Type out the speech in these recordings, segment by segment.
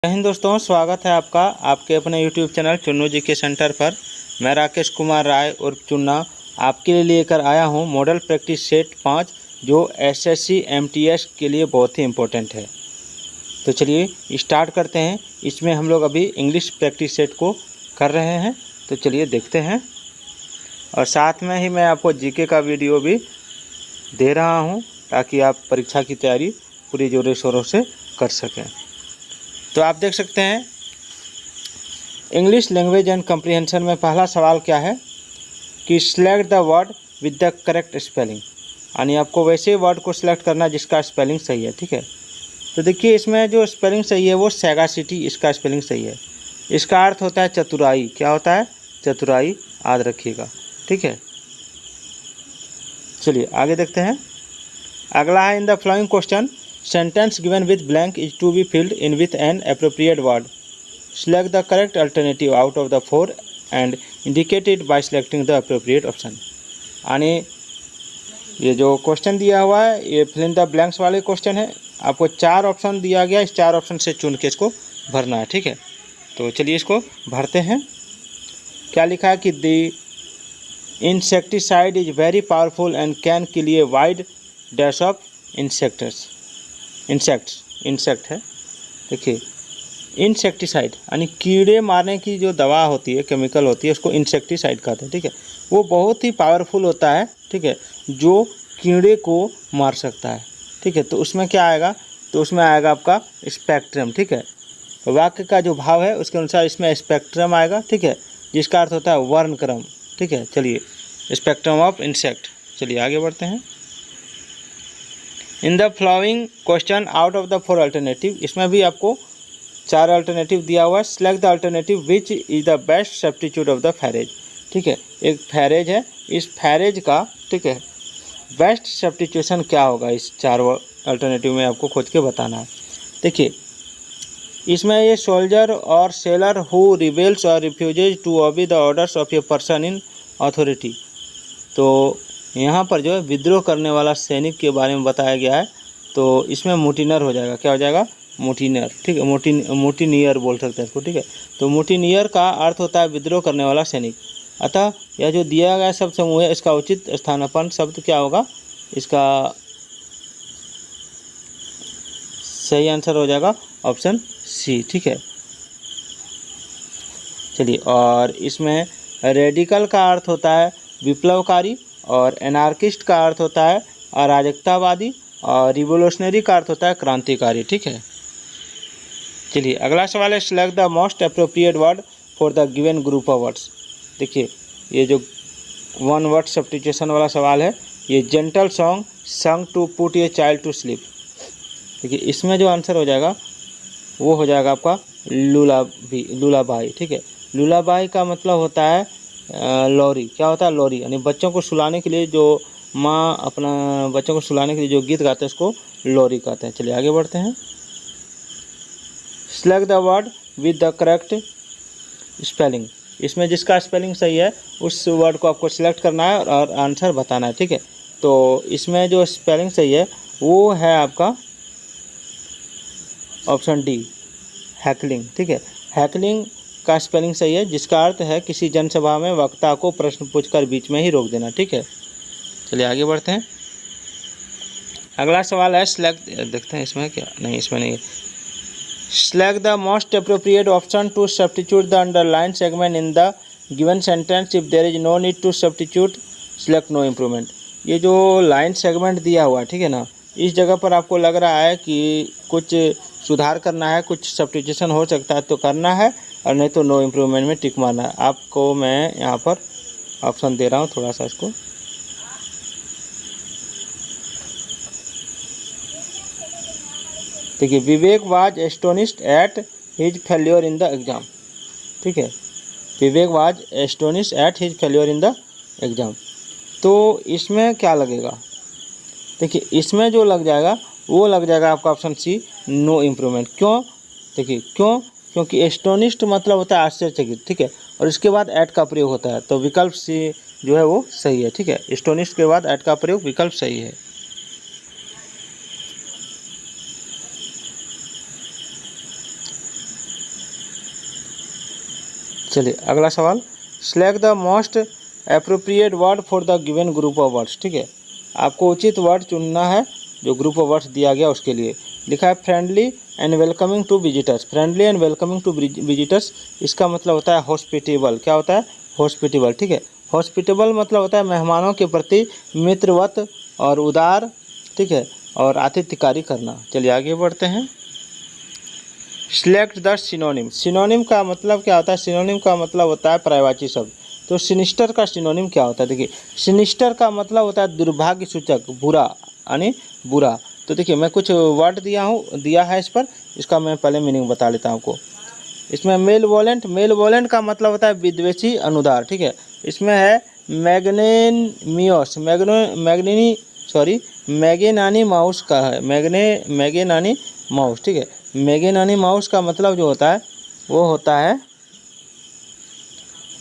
जय हिंद दोस्तों, स्वागत है आपका आपके अपने YouTube चैनल चुन्नू जी के सेंटर पर। मैं राकेश कुमार राय उर्फ चुन्ना आपके लिए लेकर आया हूं मॉडल प्रैक्टिस सेट 5 जो SSC MTS के लिए बहुत ही इम्पोर्टेंट है। तो चलिए स्टार्ट करते हैं। इसमें हम लोग अभी इंग्लिश प्रैक्टिस सेट को कर रहे हैं, तो चलिए देखते हैं। और साथ में ही मैं आपको GK का वीडियो भी दे रहा हूँ ताकि आप परीक्षा की तैयारी पूरी जोरों शोरों से कर सकें। तो आप देख सकते हैं इंग्लिश लैंग्वेज एंड कम्प्रीहेंशन में पहला सवाल क्या है कि select the word with the correct spelling, यानी आपको वैसे वर्ड को सिलेक्ट करना जिसका स्पेलिंग सही है। ठीक है, तो देखिए इसमें जो स्पेलिंग सही है वो सैगासिटी, इसका स्पेलिंग सही है। इसका अर्थ होता है चतुराई। क्या होता है? चतुराई, याद रखिएगा। ठीक है, चलिए आगे देखते हैं। अगला है इन the following question sentence given with blank is to be filled in with an appropriate word. Select the correct alternative out of the four and indicate it by selecting the appropriate option. यानी ये जो question दिया हुआ है ये fill in the blanks वाले question है। आपको 4 ऑप्शन दिया गया, इस 4 ऑप्शन से चुन के इसको भरना है। ठीक है, तो चलिए इसको भरते हैं। क्या लिखा है कि the insecticide is very powerful and can kill a wide dash of insect है। देखिए इंसेक्टिसाइड यानी कीड़े मारने की जो दवा होती है, केमिकल होती है, उसको इंसेक्टिसाइड कहते हैं। ठीक है, वो बहुत ही पावरफुल होता है। ठीक है, जो कीड़े को मार सकता है। ठीक है, तो उसमें क्या आएगा? तो उसमें आएगा आपका स्पेक्ट्रम। ठीक है, वाक्य का जो भाव है उसके अनुसार इसमें स्पेक्ट्रम आएगा। ठीक है, जिसका अर्थ होता है वर्णक्रम। ठीक है, चलिए स्पेक्ट्रम ऑफ इंसेक्ट। चलिए आगे बढ़ते हैं। In the following question out of the 4 alternative, इसमें भी आपको 4 अल्टरनेटिव दिया हुआ है। Select the alternative which is the best substitute of the phrase. ठीक है, एक फैरेज है, इस फैरेज का ठीक है बेस्ट सब्स्टिट्यूशन क्या होगा? इस 4 अल्टरनेटिव में आपको खोज के बताना है। देखिए इसमें ये सोल्जर और सेलर हु रिबेल्स और refuses to obey the orders of a person in authority, तो यहाँ पर जो है विद्रोह करने वाला सैनिक के बारे में बताया गया है। तो इसमें मुटिनर हो जाएगा। क्या हो जाएगा? मुटिनर। ठीक है, मुटिनियर बोल सकते हैं इसको। ठीक है, तो मुटिनियर का अर्थ होता है विद्रोह करने वाला सैनिक। अतः यह जो दिया गया शब्द समूह है इसका उचित स्थानापन्न शब्द क्या होगा? इसका सही आंसर हो जाएगा ऑप्शन सी। ठीक है, चलिए, और इसमें रेडिकल का अर्थ होता है विप्लवकारी, और एनार्किस्ट का अर्थ होता है अराजकतावादी, और रिवोल्यूशनरी का अर्थ होता है क्रांतिकारी। ठीक है, चलिए अगला सवाल है select the most appropriate word for the given group of words. देखिए ये जो 1 वर्ड सब्स्टिट्यूशन वाला सवाल है, ये gentle song sung to put a child to sleep. देखिए इसमें जो आंसर हो जाएगा वो हो जाएगा आपका लुलाबाई। ठीक है, लुलाबाई का मतलब होता है लोरी। क्या होता है? लोरी, यानी बच्चों को सुलाने के लिए जो माँ अपना बच्चों को सुलाने के लिए जो गीत गाते हैं उसको लोरी कहते हैं। चलिए आगे बढ़ते हैं। Select the word with the correct spelling, इसमें जिसका स्पेलिंग सही है उस वर्ड को आपको सिलेक्ट करना है और आंसर बताना है। ठीक है, तो इसमें जो स्पेलिंग सही है वो है आपका ऑप्शन डी, हैकलिंग। ठीक है, हैकलिंग का स्पेलिंग सही है, जिसका अर्थ है किसी जनसभा में वक्ता को प्रश्न पूछकर बीच में ही रोक देना। ठीक है, चलिए आगे बढ़ते हैं। अगला सवाल है सिलेक्ट, देखते हैं इसमें क्या, नहीं इसमें नहीं। Select the most appropriate option to substitute the underline segment in the given sentence if there is no need to substitute select no improvement. ये जो लाइन सेगमेंट दिया हुआ है, ठीक है ना, इस जगह पर आपको लग रहा है कि कुछ सुधार करना है, कुछ सब्स्टिट्यूशन हो सकता है तो करना है, और नहीं तो नो इम्प्रूवमेंट में टिक मारना है। आपको मैं यहाँ पर ऑप्शन दे रहा हूँ, थोड़ा सा इसको देखिए। Vivek was astonished at his failure in the exam. ठीक है, Vivek was astonished at his failure in the exam, तो इसमें क्या लगेगा? देखिए इसमें जो लग जाएगा वो लग जाएगा आपका ऑप्शन सी, नो इम्प्रूवमेंट। क्यों? देखिए क्योंकि एस्टोनिश्ड मतलब होता है आश्चर्यचकित। ठीक है, और इसके बाद एट का प्रयोग होता है, तो विकल्प सी जो है वो सही है। ठीक है, एस्टोनिश्ड के बाद एट का प्रयोग विकल्प सही है। चलिए अगला सवाल, select the most appropriate word for the given group of words. ठीक है, आपको उचित वर्ड चुनना है जो ग्रुप ऑफ वर्ड्स दिया गया उसके लिए। लिखा है friendly and welcoming to visitors. Friendly and welcoming to visitors, इसका मतलब होता है हॉस्पिटेबल। क्या होता है? हॉस्पिटेबल। ठीक है, हॉस्पिटेबल मतलब होता है मेहमानों के प्रति मित्रवत और उदार। ठीक है, और आतिथ्यकारी करना। चलिए आगे बढ़ते हैं। Select the synonym. सिनोनिम का मतलब क्या होता है? सिनोनिम का मतलब होता है पर्यायवाची शब्द। तो सिनिस्टर का सिनोनिम क्या होता है? देखिए, सिनिस्टर का मतलब होता है दुर्भाग्य सूचक, बुरा, यानी बुरा। तो देखिए मैं कुछ वर्ड दिया है इस पर, इसका मैं पहले मीनिंग बता लेता हूँ आपको। इसमें मेलवोलेंट, मेलवोलेंट का मतलब होता है विद्वेषी, अनुदार। ठीक है, इसमें है मैग्नेनिमियस, मैगेनानी माउस का है, मैगेनानी माउस। ठीक है, मैगेनानी माउस का मतलब जो होता है वो होता है,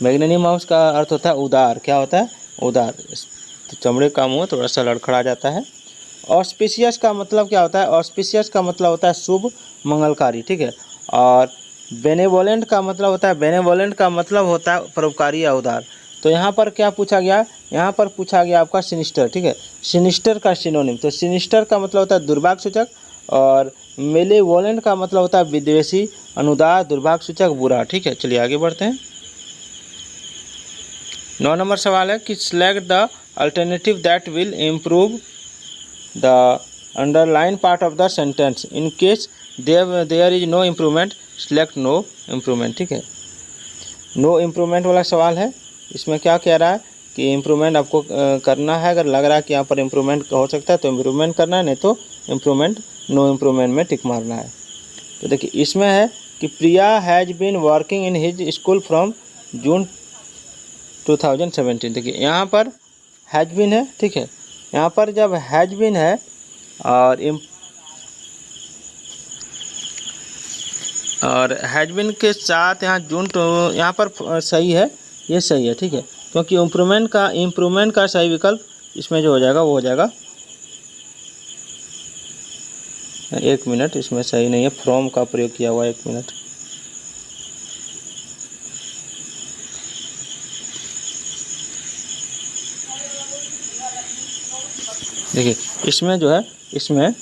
मैगेनानी माउस का अर्थ होता है उदार। क्या होता है? उदार। तो चमड़े का मुंह थोड़ा सा लड़खड़ा जाता है। ऑस्पिशियस का मतलब क्या होता है? ऑस्पिशियस का मतलब होता है शुभ, मंगलकारी। ठीक है, और बेनेवोलेंट का मतलब होता है, बेनेवोलेंट का मतलब होता है परोपकारी या उदार। तो यहाँ पर क्या पूछा गया? यहाँ पर पूछा गया आपका सिनिस्टर। ठीक है, सिनिस्टर का सिनोनिम। तो सिनिस्टर का मतलब होता है दुर्भाग्य सूचक, और मेलेवोलेंट का मतलब होता है विद्वेषी, अनुदार, दुर्भाग्य सूचक, बुरा। ठीक है, चलिए आगे बढ़ते हैं। 9 नंबर सवाल है कि select the alternative that will improve the underline part of the sentence in case there is no improvement, select no improvement. ठीक है, नो इम्प्रूवमेंट वाला सवाल है। इसमें क्या कह रहा है कि इम्प्रूवमेंट आपको करना है। अगर लग रहा है कि यहाँ पर इम्प्रूवमेंट हो सकता है तो इम्प्रूवमेंट करना है, नहीं तो इम्प्रूवमेंट, नो इम्प्रूवमेंट में टिक मारना है। तो देखिए इसमें है कि Priya has been working in his school from June 2017। देखिए यहाँ पर हैज़ बीन है। ठीक है, यहाँ पर जब हैज़ बीन है और हैज़ बीन के साथ यहाँ जून, तो यहाँ पर सही है, ये सही है। ठीक है, क्योंकि इम्प्रूवमेंट का सही विकल्प इसमें जो हो जाएगा वो हो जाएगा, 1 मिनट, इसमें सही नहीं है, फ्रॉम का प्रयोग किया हुआ है। 1 मिनट, देखिए इसमें जो है, इसमें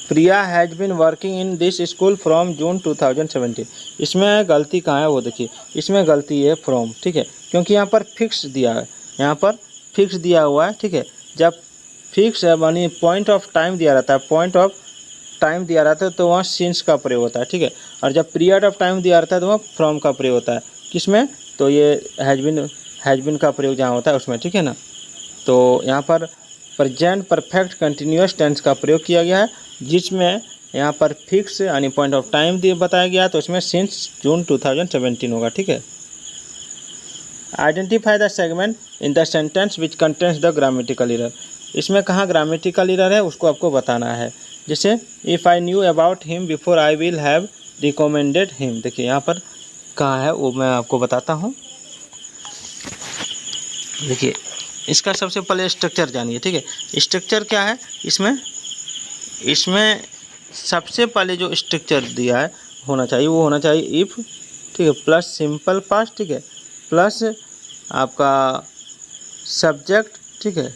Priya has been working in this school from June 2017। इसमें गलती कहाँ है वो देखिए, इसमें गलती है फ्रॉम। ठीक है, क्योंकि यहाँ पर फिक्स दिया है, यहाँ पर फिक्स दिया हुआ है। ठीक है, जब फिक्स है यानी पॉइंट ऑफ टाइम दिया रहता है, पॉइंट ऑफ टाइम दिया रहता है तो वहाँ सिंस का प्रयोग होता है। ठीक है, और जब पीरियड ऑफ टाइम दिया रहता है तो वहाँ फ्रॉम का प्रयोग होता है। किसमें? तो ये हैज़ बीन का प्रयोग जहाँ होता है उसमें। ठीक है ना, तो यहाँ पर प्रेजेंट परफेक्ट कंटिन्यूअस टेंस का प्रयोग किया गया है, जिसमें यहाँ पर फिक्स यानी पॉइंट ऑफ टाइम बताया गया, तो इसमें सिंस जून 2017 होगा। ठीक है, identify the segment in the sentence which contains the grammatical error. इसमें कहाँ ग्रामेटिकल एरर है उसको आपको बताना है। जैसे if I knew about him before I will have recommended him. देखिए यहाँ पर कहाँ है वो मैं आपको बताता हूँ। देखिए इसका सबसे पहले स्ट्रक्चर जानिए। ठीक है, स्ट्रक्चर क्या है इसमें सबसे पहले जो स्ट्रक्चर दिया है होना चाहिए वो होना चाहिए इफ़। ठीक है, प्लस सिंपल पास्ट। ठीक है, प्लस आपका सब्जेक्ट। ठीक है,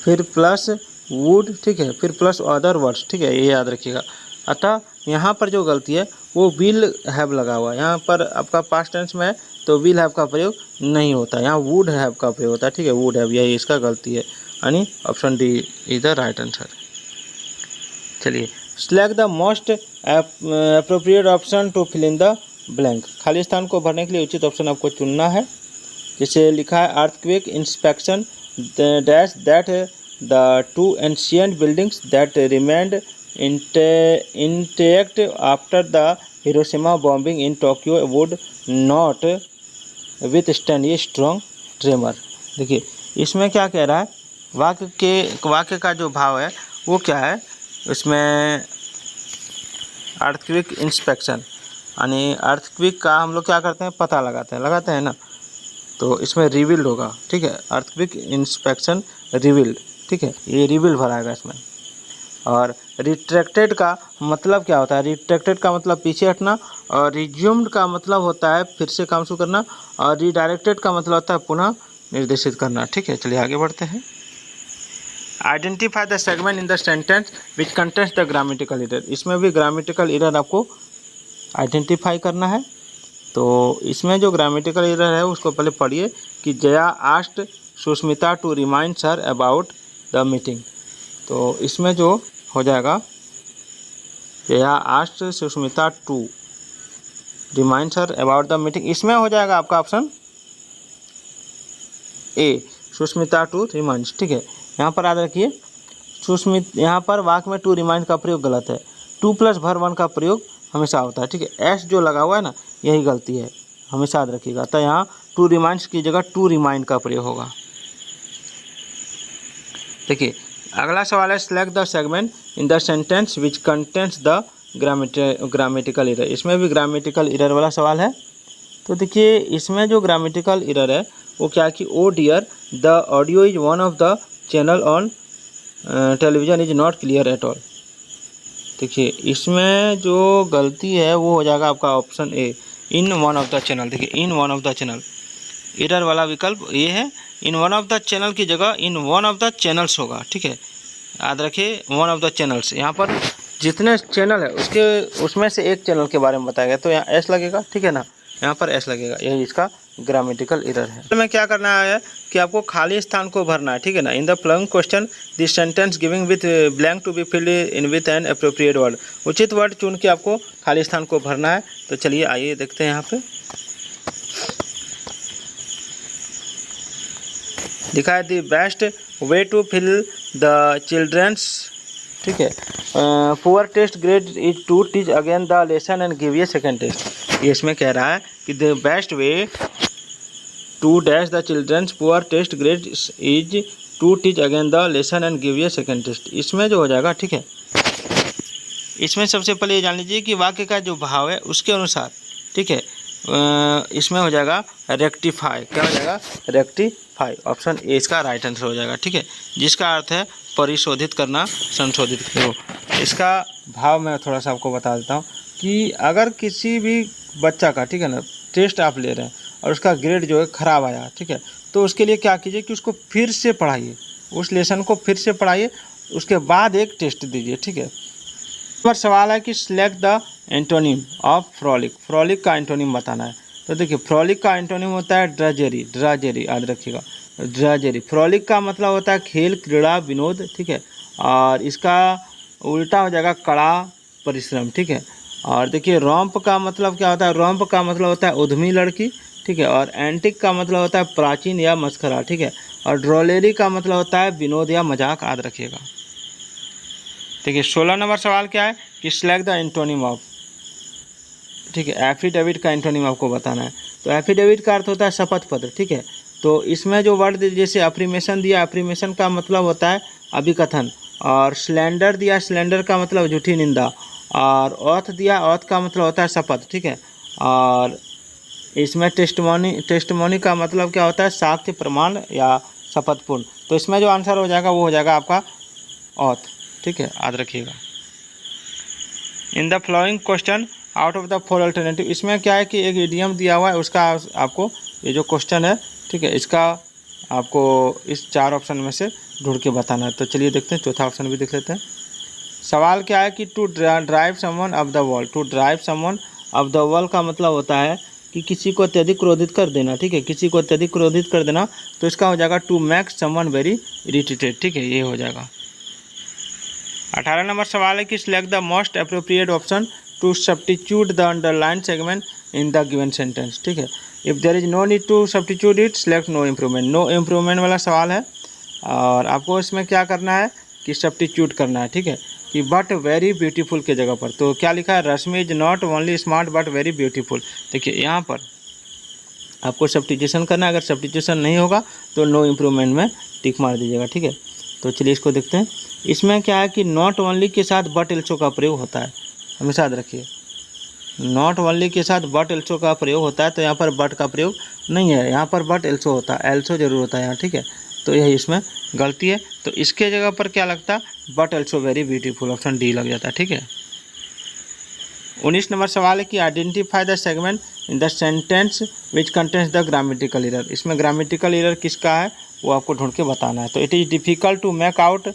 फिर प्लस वुड। ठीक है, फिर प्लस अदर वर्ड्स। ठीक है, ये याद रखिएगा। अतः यहाँ पर जो गलती है वो विल हैव लगा हुआ है। यहाँ पर आपका पास्ट टेंस में है तो विल हैव का प्रयोग नहीं होता, यहाँ वुड हैव का प्रयोग होता है। ठीक है, वुड हैव, यही इसका गलती है, यानी option D is the right answer. चलिए, select the most appropriate option to fill in the blank. खाली स्थान को भरने के लिए उचित ऑप्शन आपको चुनना है। जैसे लिखा है earthquake inspection dash that the 2 ancient buildings that remained intact after the Hiroshima bombing in Tokyo would not withstand a strong tremor। देखिए इसमें क्या कह रहा है, वाक्य का जो भाव है वो क्या है, उसमें अर्थक्वेक इंस्पेक्शन यानी अर्थक्वेक का हम लोग क्या करते हैं, पता लगाते हैं ना, तो इसमें रिवील्ड होगा। ठीक है, अर्थक्वेक इंस्पेक्शन रिवील्ड। ठीक है, ये रिवील्ड भराएगा इसमें। और रिट्रैक्टेड का मतलब क्या होता है, रिट्रैक्टेड का मतलब पीछे हटना, और रिज्यूम्ड का मतलब होता है फिर से काम शुरू करना, और रिडायरेक्टेड का मतलब होता है पुनः निर्देशित करना। ठीक है, चलिए आगे बढ़ते हैं। Identify the segment in the sentence which contains the grammatical error. इसमें भी ग्रामेटिकल एरर आपको आइडेंटिफाई करना है। तो इसमें जो ग्रामेटिकल एरर है उसको पहले पढ़िए कि Jaya asked Sushmita to remind sir about the meeting. तो इसमें जो हो जाएगा, Jaya asked Sushmita to remind sir about the meeting, इसमें हो जाएगा आपका option A, Sushmita to remind. ठीक है, यहाँ पर याद रखिए यहाँ पर वाक्य में टू रिमाइंड का प्रयोग गलत है, टू प्लस भर वन का प्रयोग हमेशा होता है। ठीक है, एस जो लगा हुआ है ना, यही गलती है, हमेशा याद रखिएगा। तो यहाँ टू रिमाइंड्स की जगह टू रिमाइंड का प्रयोग होगा। देखिए अगला सवाल है, select the segment in the sentence which contents the grammatical error. इसमें भी ग्रामेटिकल एरर वाला सवाल है। तो देखिए इसमें जो ग्रामेटिकल एरर है वो क्या कि O dear the audio is one of the channel on television is not clear at all. देखिए इसमें जो गलती है वो हो जाएगा आपका option A, in one of the channel. देखिए in one of the channel, error वाला विकल्प ये है, in one of the channel की जगह in one of the channels होगा। ठीक है, याद रखिए वन ऑफ द चैनल्स, यहाँ पर जितने चैनल है उसमें से एक चैनल के बारे में बताया गया, तो यहाँ एस लगेगा। ठीक है ना, यहाँ पर एस लगेगा, यही इसका ग्रामेटिकल एरर है। तो में क्या करना है कि आपको खाली स्थान को भरना है। ठीक है ना, in the following question this sentence giving with blank to be filled in with an appropriate word. उचित वर्ड चुन के आपको खाली स्थान को भरना है। तो चलिए आइए देखते हैं, यहाँ पे लिखा है the best way to fill the children's. ठीक है, poor test grade is to teach again the lesson and give a second test. ये इसमें कह रहा है कि the best way to dash the children's poor test grade is to teach again the lesson and give a second test. इसमें जो हो जाएगा, ठीक है, इसमें सबसे पहले ये जान लीजिए कि वाक्य का जो भाव है उसके अनुसार, ठीक है, इसमें हो जाएगा रेक्टिफाई। क्या हो जाएगा? रेक्टिफाई। ऑप्शन ए इसका राइट आंसर हो जाएगा। ठीक है, जिसका अर्थ है परिशोधित करना, संशोधित करो। इसका भाव मैं थोड़ा सा आपको बता देता हूँ कि अगर किसी भी बच्चा का, ठीक है ना, टेस्ट आप ले रहे हैं और उसका ग्रेड जो है ख़राब आया, ठीक है, तो उसके लिए क्या कीजिए कि उसको फिर से पढ़ाइए, उस लेसन को फिर से पढ़ाइए, उसके बाद एक टेस्ट दीजिए। ठीक है, पर सवाल है कि select the antonym of frolic. Frolic का एंटोनिम बताना है। तो देखिए फ्रॉलिक का एंटोनिम होता है ड्राजेरी। ड्राजेरी याद रखिएगा, ड्राजेरी। फ्रॉलिक का मतलब होता है खेल, क्रीड़ा, विनोद। ठीक है, और इसका उल्टा हो जाएगा कड़ा, परिश्रम। ठीक है, और देखिए रॉम्प का मतलब क्या होता है? रॉम्प का मतलब होता है उद्यमी लड़की। ठीक है, और एंटिक का मतलब होता है प्राचीन या मस्खरा। ठीक है, और ड्रोलेरी का मतलब होता है विनोद या मजाक। याद रखिएगा। देखिए 16 नंबर सवाल क्या है कि सिलेक्ट द एंटोनिम ऑफ। ठीक है, एफिडेविट का एंटोनिम आपको बताना है। तो एफिडेविट का अर्थ होता है शपथ पत्र। ठीक है, तो इसमें जो वर्ड जैसे अफ्रीमेशन दिया, अफ्रीमेशन का मतलब होता है अभिकथन, और स्लैंडर दिया, स्लैंडर का मतलब झूठी निंदा, और ऑथ दिया, ऑथ का मतलब होता है शपथ। ठीक है, और इसमें टेस्टमोनी का मतलब क्या होता है? साक्ष्य, प्रमाण या शपथपूर्ण। तो इसमें जो आंसर हो जाएगा वो हो जाएगा आपका ऑथ। ठीक है, याद रखिएगा। इन the following question out of the 4 alternative, इसमें क्या है कि एक इडियम दिया हुआ है, उसका आपको ये जो क्वेश्चन है, ठीक है, इसका आपको इस 4 ऑप्शन में से ढूंढ के बताना है। तो चलिए देखते हैं, चौथा ऑप्शन भी देख लेते हैं। सवाल क्या है कि to drive someone up the wall. To drive someone up the wall का मतलब होता है कि किसी को अत्यधिक क्रोधित कर देना। ठीक है, किसी को अत्यधिक क्रोधित कर देना, तो इसका हो जाएगा to make someone very irritated. ठीक है, ये हो जाएगा। 18 नंबर सवाल है कि select the most appropriate option to substitute the underline segment in the given sentence. ठीक है, if there is no need to substitute it, select no improvement. No improvement वाला सवाल है, और आपको इसमें क्या करना है कि सब्स्टिट्यूट करना है। ठीक है, कि बट वेरी ब्यूटीफुल के जगह पर। तो क्या लिखा है? Rashmi is not only smart but very beautiful. देखिए यहाँ पर आपको सब्स्टिट्यूशन करना है। अगर सब्स्टिट्यूशन नहीं होगा तो नो इम्प्रूवमेंट में टिक मार दीजिएगा। ठीक है, तो चलिए इसको देखते हैं। इसमें क्या है कि नॉट ओनली के साथ बट एल्सो का प्रयोग होता है, हमेशा याद रखिए। नॉट ओनली के साथ बट एल्सो का प्रयोग होता है, तो यहाँ पर बट का प्रयोग नहीं है, यहाँ पर बट एल्सो होता है, एल्सो जरूर होता है यहाँ। ठीक है, तो यही इसमें गलती है। तो इसके जगह पर क्या लगता, but also very beautiful, option D लग जाता है। ठीक है। 19 नंबर सवाल है कि identify the segment in the sentence which contains the grammatical error. इसमें ग्रामेटिकल एरर किसका है वो आपको ढूंढ के बताना है। तो it is difficult to make out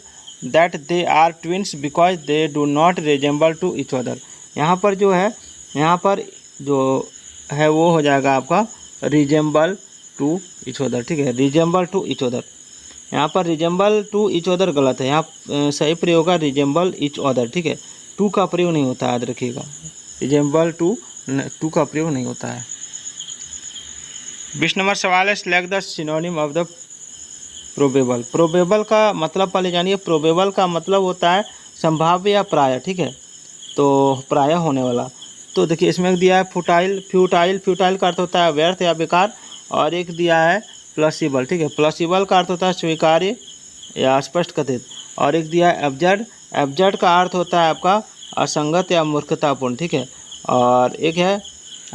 that they are twins because they do not resemble to each other. यहाँ पर जो है, यहाँ पर जो है वो हो जाएगा आपका रिजेंबल टू ईच अदर। ठीक है, रिजेंबल टू ईच अदर। यहाँ पर रिजेंबल टू ईच अदर गलत है, यहाँ सही प्रयोग है रिजेंबल ईच अदर। ठीक है, टू का प्रयोग नहीं होता है, याद रखिएगा, रिजेंबल टू का प्रयोग नहीं होता है। 20 नंबर सवाल है select the synonym of the probable. Probable का मतलब पहले जानिए। प्रोबेबल का मतलब होता है संभाव्य या प्राय। ठीक है, तो प्राय होने वाला। तो देखिए इसमें दिया है फ्यूटाइल। फ्यूटाइल, फ्यूटाइल का अर्थ होता है व्यर्थ या बेकार, और एक दिया है प्लॉसिबल। ठीक है, प्लॉसिबल का अर्थ होता है स्वीकार्य या स्पष्ट कथित, और एक दिया है एब्जर्ड। एब्जर्ड का अर्थ होता है आपका असंगत या मूर्खतापूर्ण। ठीक है, और एक है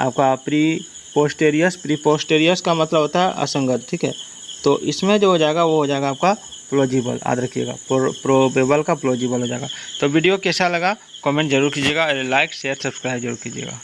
आपका प्रीपोस्टेरियस। प्रीपोस्टेरियस का मतलब होता है असंगत। ठीक है, तो इसमें जो हो जाएगा वो हो जाएगा आपका प्लॉजिबल, याद रखिएगा, प्रोबेबल का प्लॉजिबल हो जाएगा। तो वीडियो कैसा लगा कमेंट जरूर कीजिएगा, लाइक शेयर सब्सक्राइब जरूर कीजिएगा।